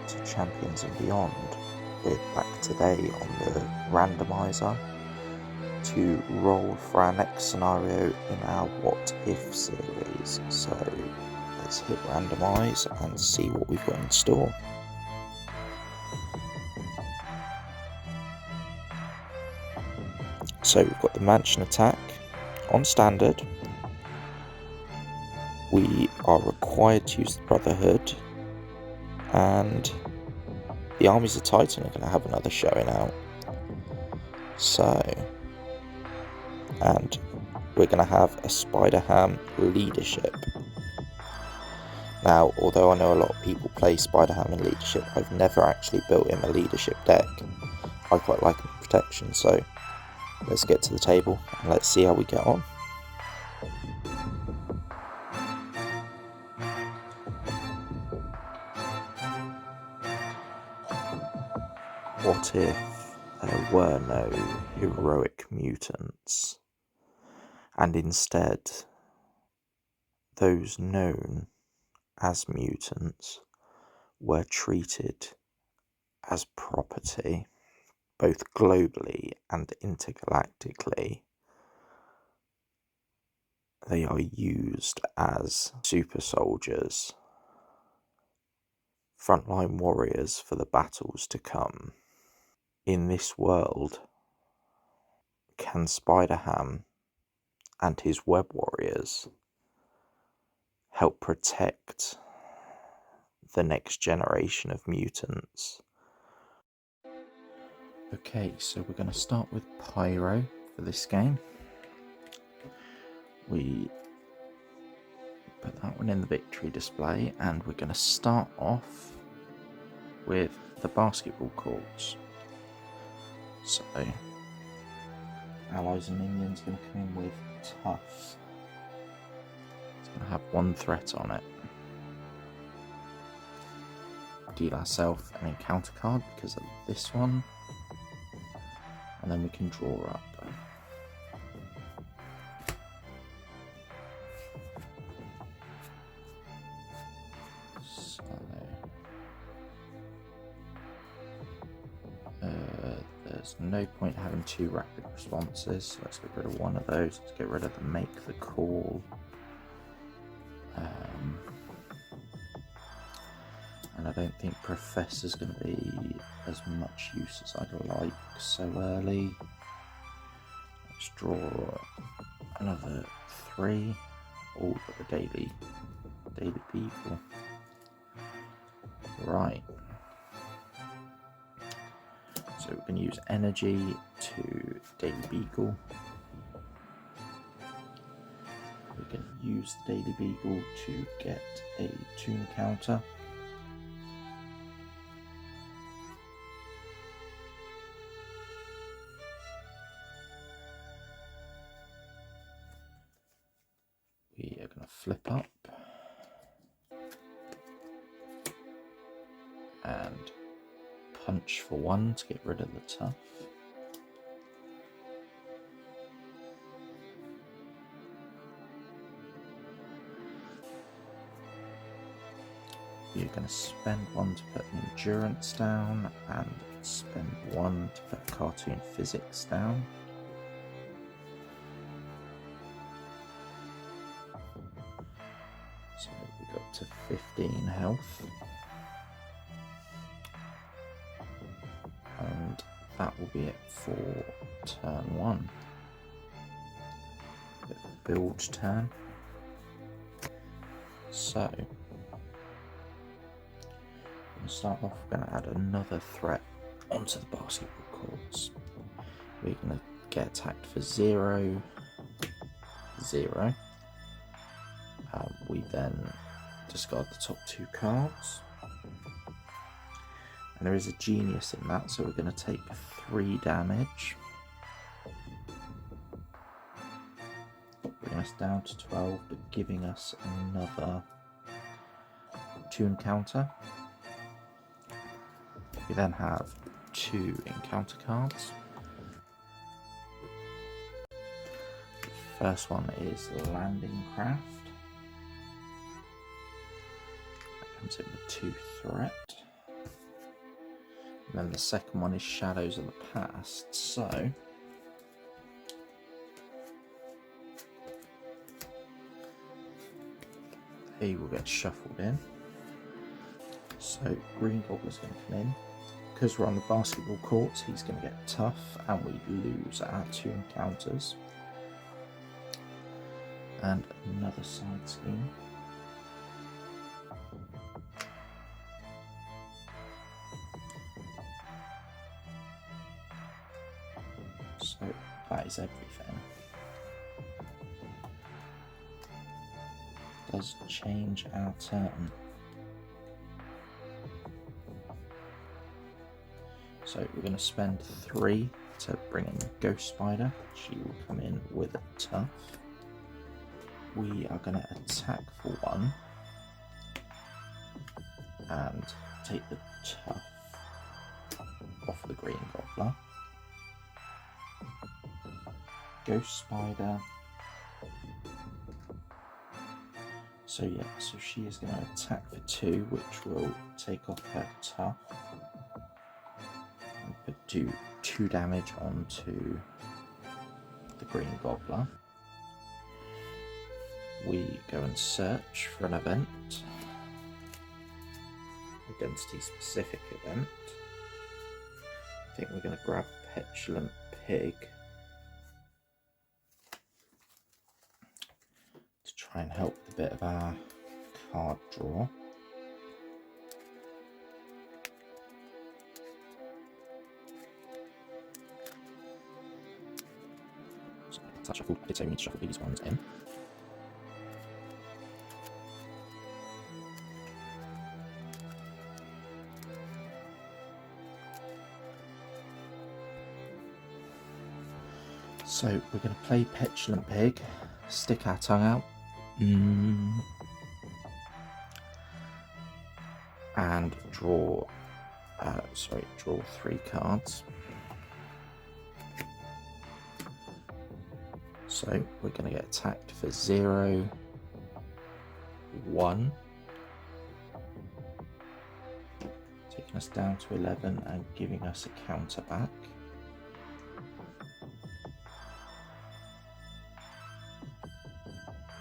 to Champions and Beyond. We're back today on the randomizer to roll for our next scenario in our What If series. So let's hit randomize and see what we've got in store. So we've got the mansion attack on standard. We are required to use the Brotherhood, and the armies of Titan are going to have another showing out. And we're going to have a Spider-Ham leadership. Now, although I know a lot of people play Spider-Ham in leadership, I've never actually built him a leadership deck. I quite like him in protection, so let's get to the table and let's see how we get on. What if there were no heroic mutants, and instead those known as mutants were treated as property, both globally and intergalactically? They are used as super soldiers, frontline warriors for the battles to come. In this world, can Spider-Ham and his web warriors help protect the next generation of mutants? Okay, so we're going to start with Pyro for this game. We put that one in the victory display, and we're going to start off with the basketball courts. So, allies and minions going to come in with tough. It's going to have one threat on it. Deal ourselves an encounter card because of this one, and then we can draw up. There's no point having two rapid responses, so let's get rid of one of those. Let's get rid of the make the call. And I don't think Professor's going to be as much use as I'd like so early. Let's draw another 3. Oh, got the daily beagle. Right. So we can use energy to Daily Beagle. We can use the Daily Beagle to get a tune counter. We are going to flip up and punch for 1 to get rid of the tough. You're going to spend 1 to put endurance down and spend 1 to put cartoon physics down. So we got to 15 health. And that will be it for turn 1. Bit of a build turn. So, I'm going to start off, we're going to add another threat onto the basketball courts. We're going to get attacked for 0, 0. We then discard the top 2 cards. And there is a genius in that, so we're going to take 3 damage. Bring us down to 12, but giving us another tune counter. We then have 2 encounter cards. The first one is Landing Craft. That comes in with 2 threat. then the second one is Shadows of the Past. So he will get shuffled in. So Green Gobbler's going to come in. Because we're on the basketball courts, he's going to get tough, and we lose our 2 encounters. And another side scheme. So that is everything. Does change our turn. So we're going to spend 3 to bring in Ghost Spider. She will come in with a tough. We are going to attack for 1 and take the tough off the Green Gobbler. Ghost Spider. So yeah, so she is going to attack for 2, which will take off her tough and do 2 damage onto the Green Gobbler. We go and search for an event, identity specific event. I think we're going to grab Petulant Pig to try and help a bit of our card draw. So I did say we need to shuffle these ones in. So we're going to play Petulant Pig, stick our tongue out, and draw 3 cards. So we're going to get attacked for 0, 1, taking us down to 11 and giving us a counter back.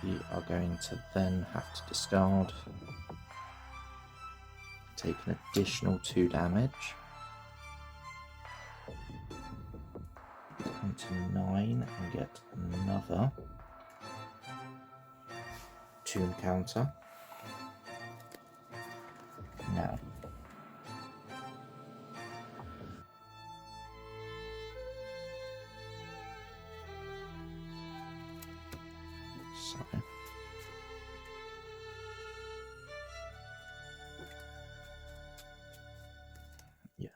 We are going to then have to discard, take an additional 2 damage, down to 9 and get another 2 encounter. Now, so yeah.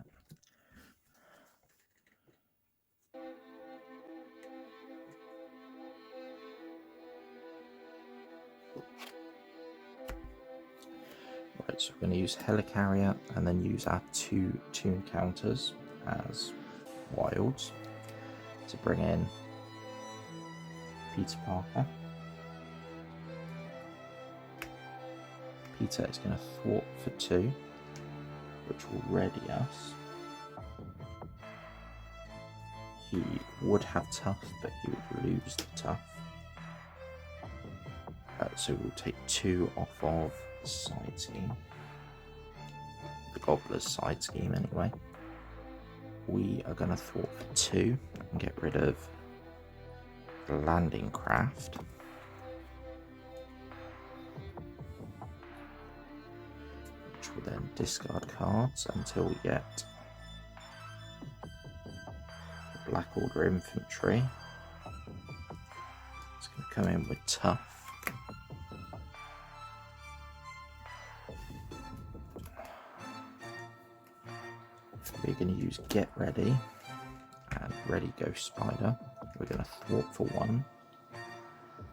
Right, so we're going to use Helicarrier and then use our two encounters as wilds to bring in Peter Parker. Peter is going to thwart for 2, which will ready us. He would have tough, but he would lose the tough. So we'll take 2 off of the side scheme. The Gobbler's side scheme, anyway. We are going to thwart for 2 and get rid of the landing craft. Which will then discard cards until we get the Black Order Infantry. It's going to come in with tough. We're going to use Get Ready and Ready Ghost Spider. We're going to thwart for 1,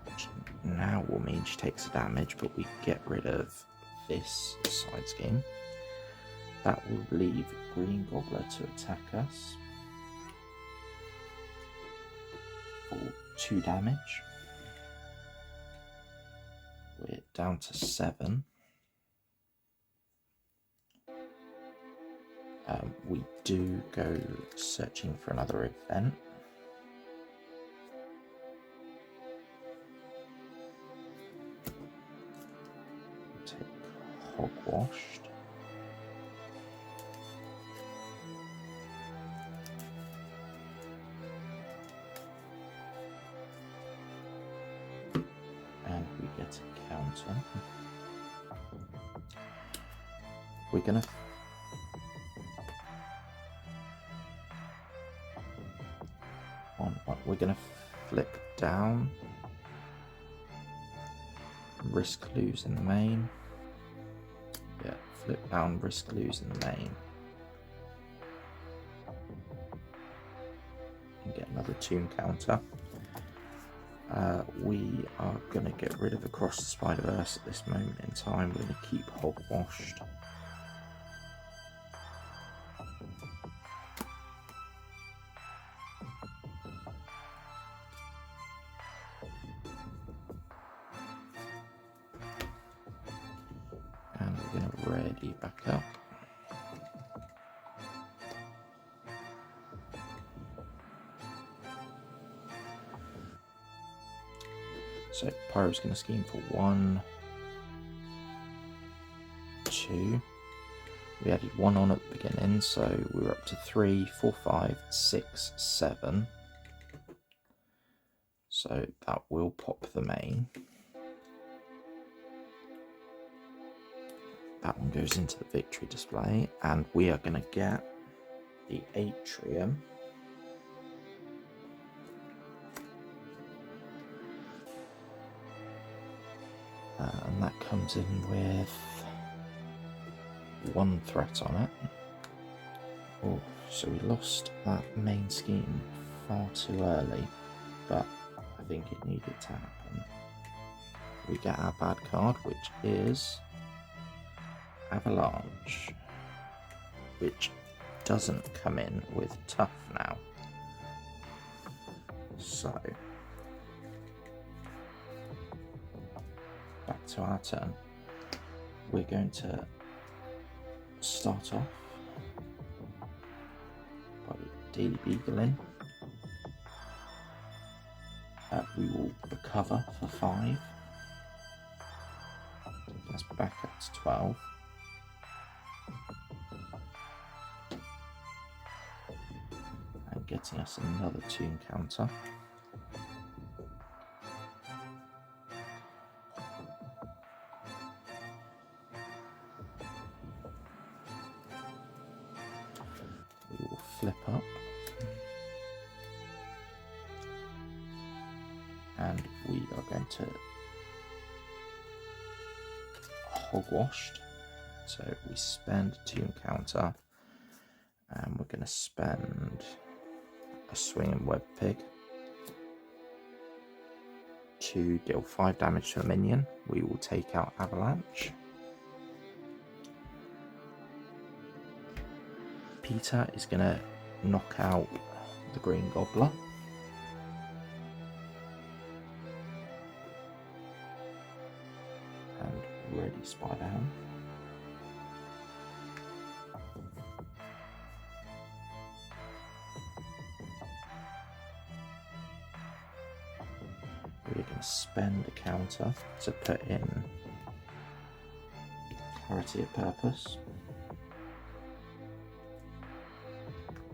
which now will mean she takes a damage, but we get rid of this side scheme. That will leave Green Gobbler to attack us for 2 damage. We're down to 7. We do go searching for another event. Take hogwashed. And we get a counter. We're gonna flip down, risk losing the main. Yeah, flip down, risk losing the main. And get another tune counter. We are gonna get rid of Across the Spider-Verse at this moment in time. We're gonna keep hogwashed. And we're going to ready back up. So Pyro's going to scheme for 1, 2. We added 1 on at the beginning, so we're up to 3, 4, 5, 6, 7. So that will pop the main. That one goes into the victory display, and we are going to get the atrium. And that comes in with 1 threat on it. Oh, so we lost that main scheme far too early, but I think it needed to happen. We get our bad card, which is Avalanche, which doesn't come in with Tough now. So back to our turn. We're going to start off by Daily Beagling. We will recover for 5. That's back up to 12. And getting us another tune counter. We will flip up. And we are going to hogwashed. So we spend a tune counter, and we're going to spend a swinging web pig to deal 5 damage to a minion. We will take out Avalanche. Peter is going to knock out the Green Gobbler. And ready Spider-Ham. We're going to spend a counter to put in Clarity of Purpose.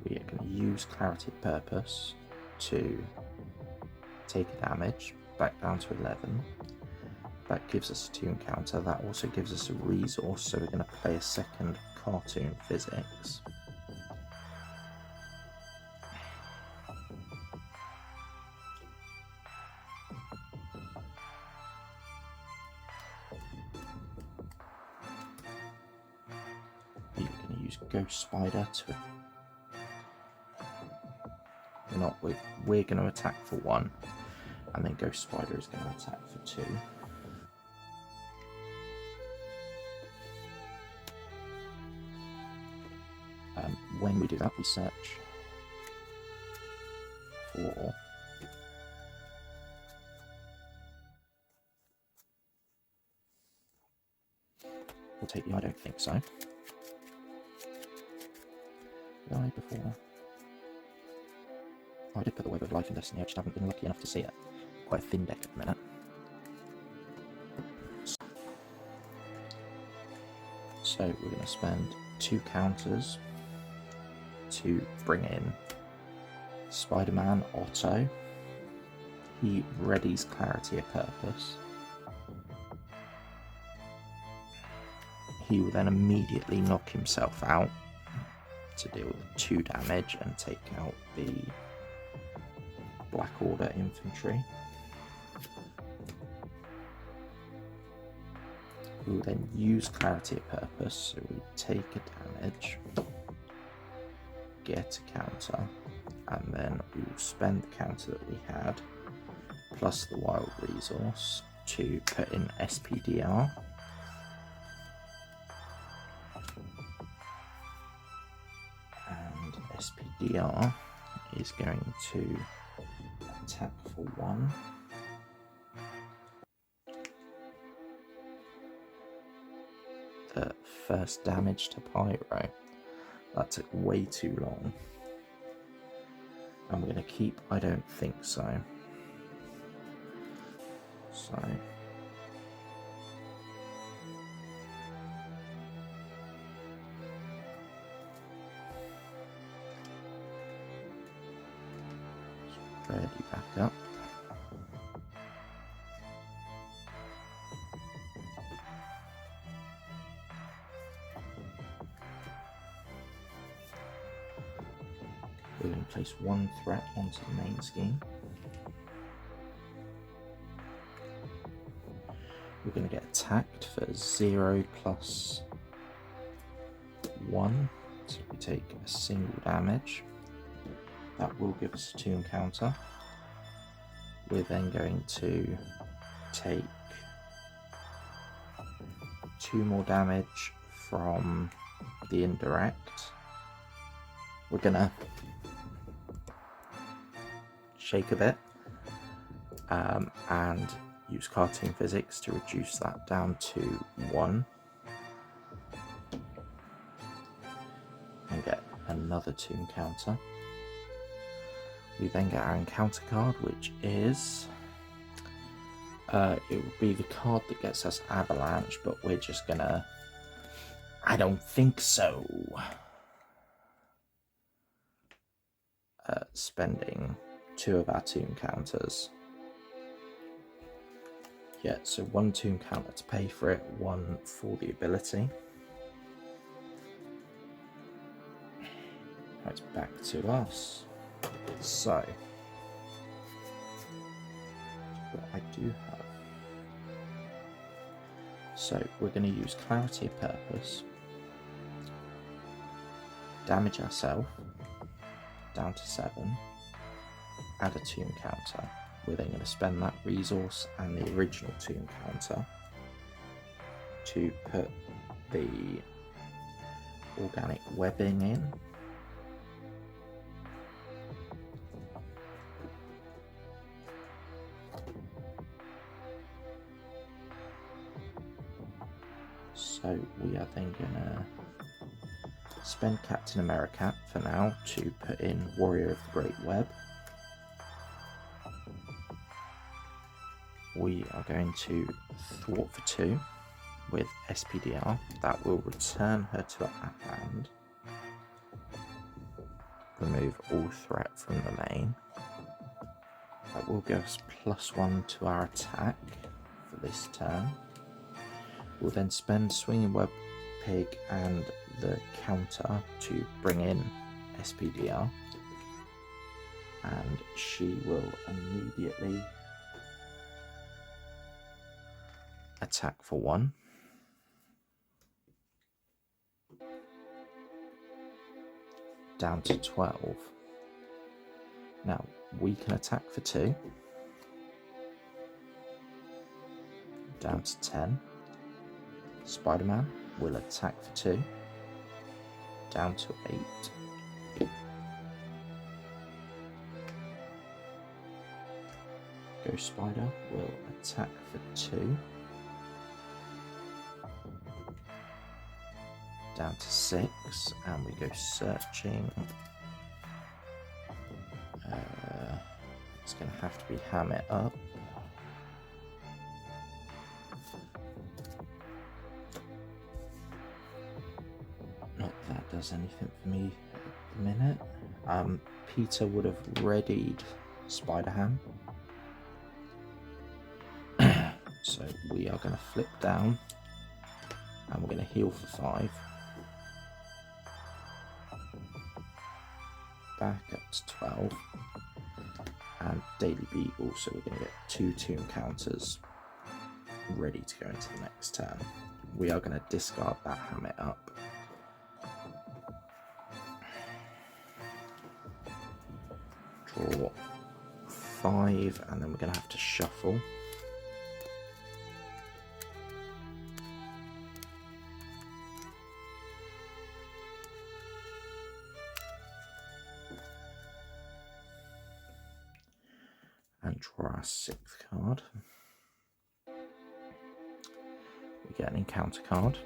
We are going to use Clarity of Purpose to take a damage back down to 11. That gives us a tune counter. That also gives us a resource, so we're going to play a second cartoon physics. We're going to use Ghost Spider to... We're going to attack for 1, and then Ghost Spider is going to attack for 2. When we do that, we search for we'll take the I don't think so. guy before? Oh, I did put the Web of Life in Destiny, I just haven't been lucky enough to see it. Quite a thin deck at the minute. So we're going to spend 2 counters to bring in Spider-Man Otto. He readies Clarity of Purpose. He will then immediately knock himself out to deal with 2 damage and take out the Black Order infantry. We will then use Clarity of Purpose, so we take a damage, get a counter, and then we will spend the counter that we had, plus the wild resource, to put in SPDR. And SPDR is going to attack for 1. The first damage to Pyro. That took way too long. And we're going to keep I don't think so. So ready back up. We're going to place 1 threat onto the main scheme. We're going to get attacked for 0 plus 1, so we take a single damage. That will give us a tomb counter. We're then going to take 2 more damage from the indirect. We're going to shake a bit and use cartoon physics to reduce that down to 1 and get another tomb counter. We then get our encounter card, which is it would be the card that gets us Avalanche, but we're just gonna I don't think so. Spending 2 of our tomb counters. Yeah, so 1 tomb counter to pay for it, 1 for the ability. Right, back to us. So, what I do have. So, we're going to use Clarity of Purpose, damage ourselves down to 7, add a tomb counter. We're then going to spend that resource and the original tomb counter to put the organic webbing in. So we are then going to spend Captain America for now to put in Warrior of the Great Web. We are going to thwart for 2 with SPDR. That will return her to her hand. Remove all threat from the main. That will give us +1 to our attack for this turn. We'll then spend Swinging Web Pig and the counter to bring in SPDR. And she will immediately attack for 1. Down to 12. Now we can attack for 2. Down to 10. Spider-Man will attack for 2. Down to 8. Ghost Spider will attack for 2. down to 6, and we go searching. It's going to have to be ham it up. Not that that does anything for me at the minute. Peter would have readied Spider Ham. So we are going to flip down and we're going to heal for 5. Back up to 12. And Daily Beagle, so we're going to get 2 tomb counters ready to go into the next turn. We are going to discard that ham it up. Draw 5, and then we're going to have to shuffle. And draw our 6th card. We get an encounter card.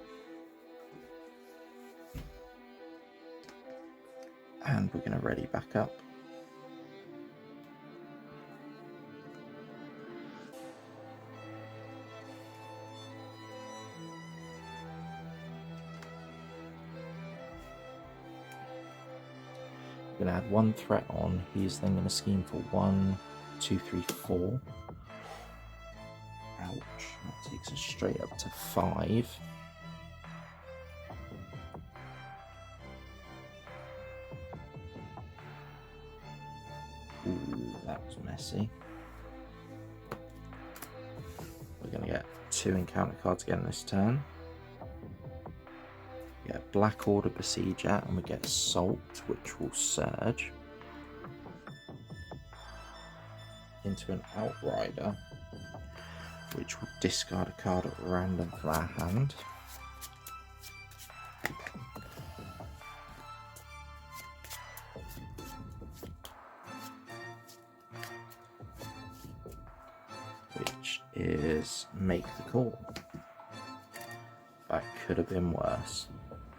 And we're going to ready back up. We're going to add 1 threat on. He's then going to scheme for 1, 2, 3, 4. Ouch. That takes us straight up to 5. Ooh, that was messy. We're going to get 2 encounter cards again this turn. We get Black Order Besieger, and we get Assault, which will surge into an Outrider, which will discard a card at random from our hand. Which is Make the Call. That could have been worse.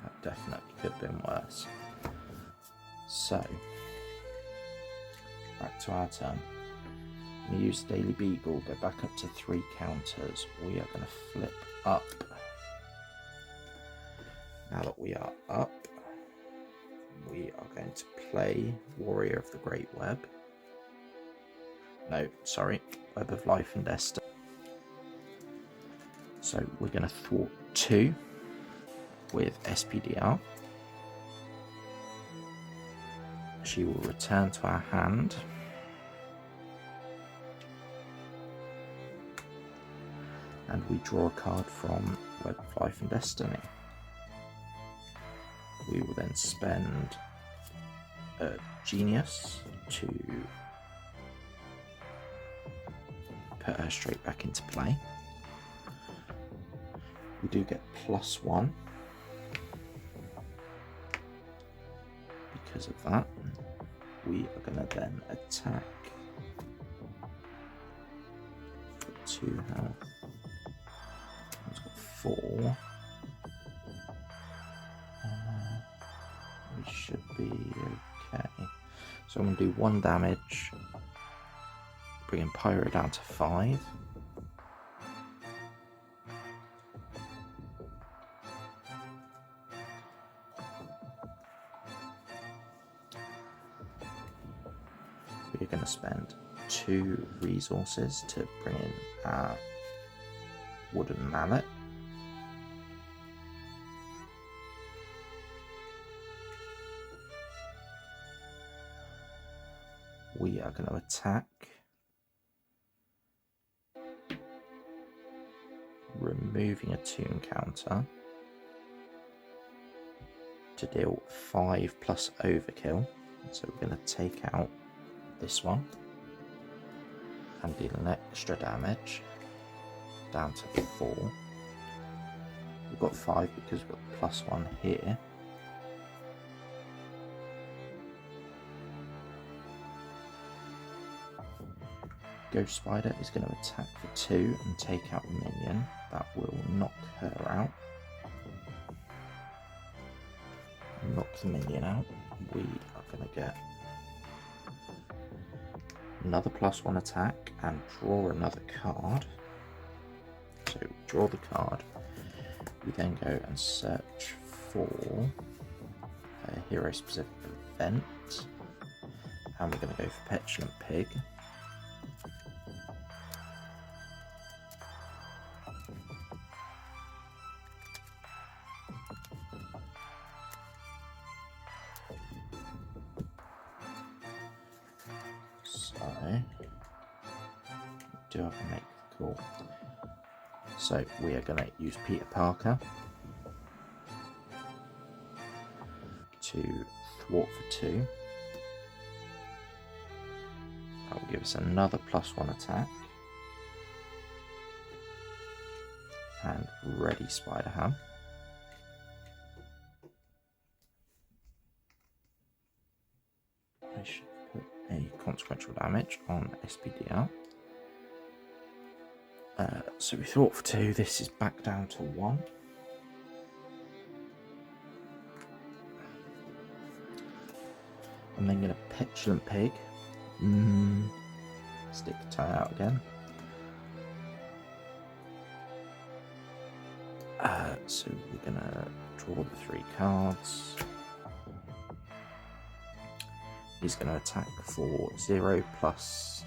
That definitely could have been worse. So, back to our turn. We use Daily Beagle, go back up to 3 counters. We are going to flip up. Now that we are up, we are going to play Warrior of the Great Web. No, sorry, Web of Life and Destiny. So we're going to thwart 2 with SPDR. She will return to our hand. And we draw a card from Web of Life and Destiny. We will then spend a Genius to put her straight back into play. We do get +1 because of that. We are going to then attack for 2 health. It's got 4. We should be okay. So I'm going to do 1 damage, bringing Pyro down to 5. We're going to spend 2 resources to bring in our Wooden Mallet. We are going to attack, removing a tomb counter to deal 5 plus overkill. So we're going to take out this one and deal an extra damage down to 4. We've got 5 because we've got +1 here. Ghost Spider is going to attack for 2 and take out a minion. That will knock her out. knock the minion out, we are going to get another +1 attack and draw another card. So draw the card. We then go and search for a hero specific event, and we're going to go for Petulant Pig. So do have to make the call. So we are going to use Peter Parker to thwart for 2. That will give us another +1 attack. And ready Spider-Ham. I should put a consequential damage on SPDR. So we thought for 2, this is back down to 1. I'm then going to Petulant Pig. Stick the tie out again. So we're going to draw the 3 cards. He's going to attack for 0 plus.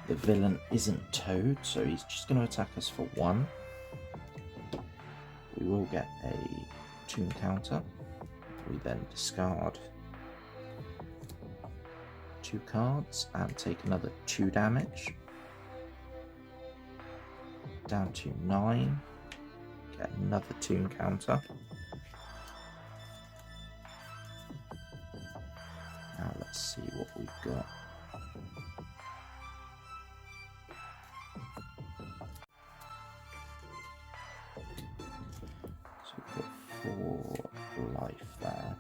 The villain isn't Toad, so he's just going to attack us for 1. We will get a tune counter. We then discard 2 cards and take another 2 damage. Down to 9. Get another tune counter. Now let's see what we've got. So we've got 4 life there.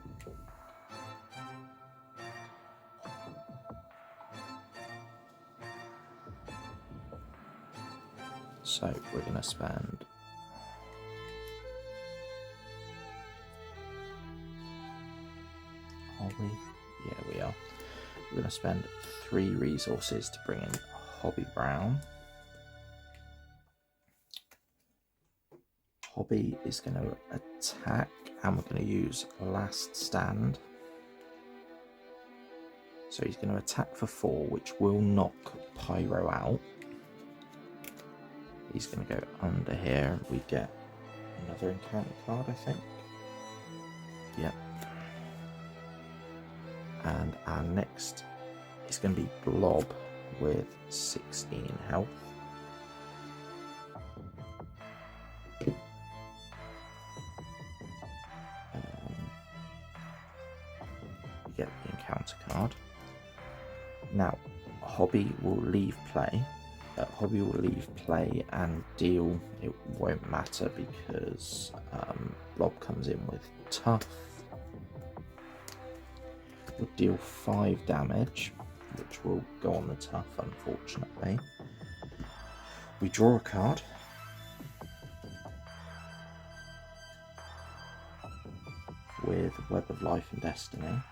So we're going to spend are we? Yeah, we are. We're going to spend 3 resources to bring in Hobby Brown. Hobby is going to attack, and we're going to use Last Stand. So he's going to attack for 4, which will knock Pyro out. He's going to go under here, and we get another encounter card, I think. Yep. And our next is going to be Blob with 16 health. We get the encounter card. Now, Hobby will leave play. Hobby will leave play and deal. It won't matter because Blob comes in with Tough. Will deal 5 damage, which will go on the Tough, unfortunately. We draw a card. With Web of Life and Destiny,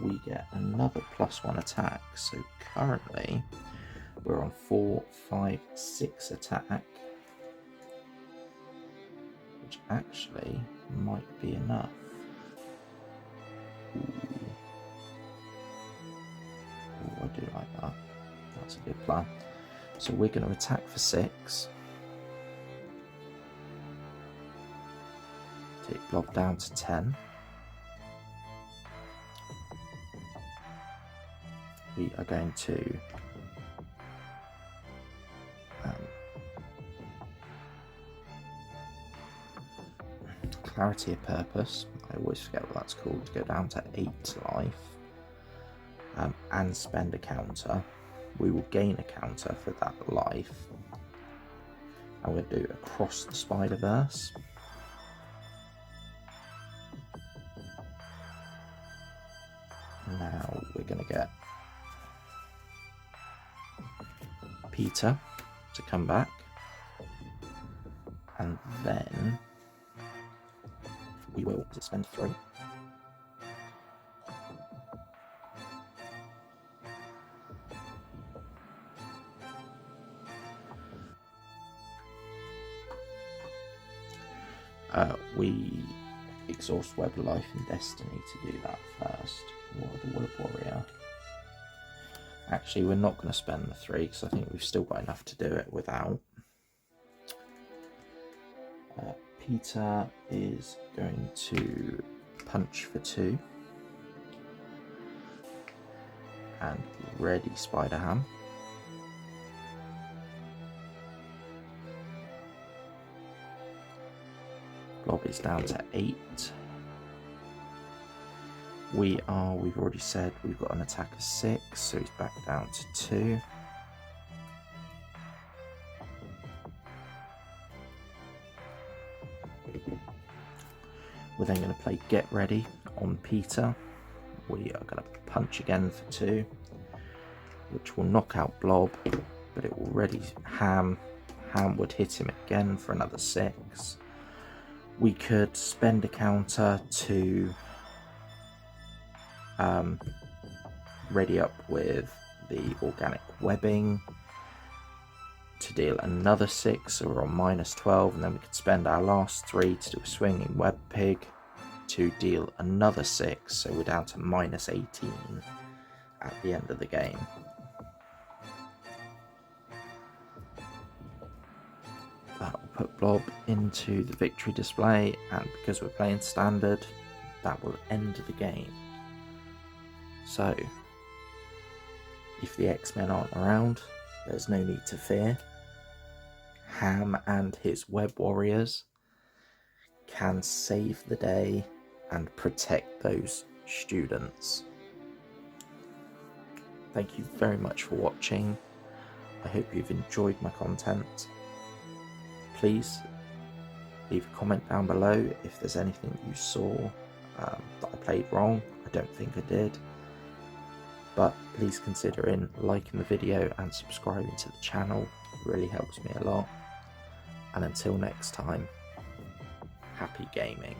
we get another +1 attack. So currently, we're on 4, 5, 6 attack, which actually might be enough. I do like that. That's a good plan. So we're going to attack for 6. Take Blob down to 10. We are going to Clarity of Purpose. I always forget what that's called. To go down to 8 life. And spend a counter. We will gain a counter for that life. And we'll do Across the Spider-Verse. Now we're going to get Peter to come back. And then we will spend 3. We exhaust Web of Life and Destiny to do that first. Or the Web Warrior. Actually, we're not going to spend the 3 because I think we've still got enough to do it without. Peter is going to punch for 2. And ready Spider-Ham. Blob is down to 8. We've already said we've got an attack of 6, so he's back down to 2. We're then going to play Get Ready on Peter. We are going to punch again for 2, which will knock out Blob, but it will ready Ham. Ham would hit him again for another 6. We could spend a counter to ready up with the organic webbing to deal another 6, so we're on -12, and then we could spend our last 3 to do a swinging web pig to deal another 6, so we're down to -18 at the end of the game. That will put Blob into the victory display, and because we're playing standard, that will end the game. So, if the X-Men aren't around, there's no need to fear. Ham and his Web Warriors can save the day and protect those students. Thank you very much for watching. I hope you've enjoyed my content. Please leave a comment down below if there's anything you saw that I played wrong. I don't think I did. But please consider liking the video and subscribing to the channel. It really helps me a lot. And until next time, happy gaming.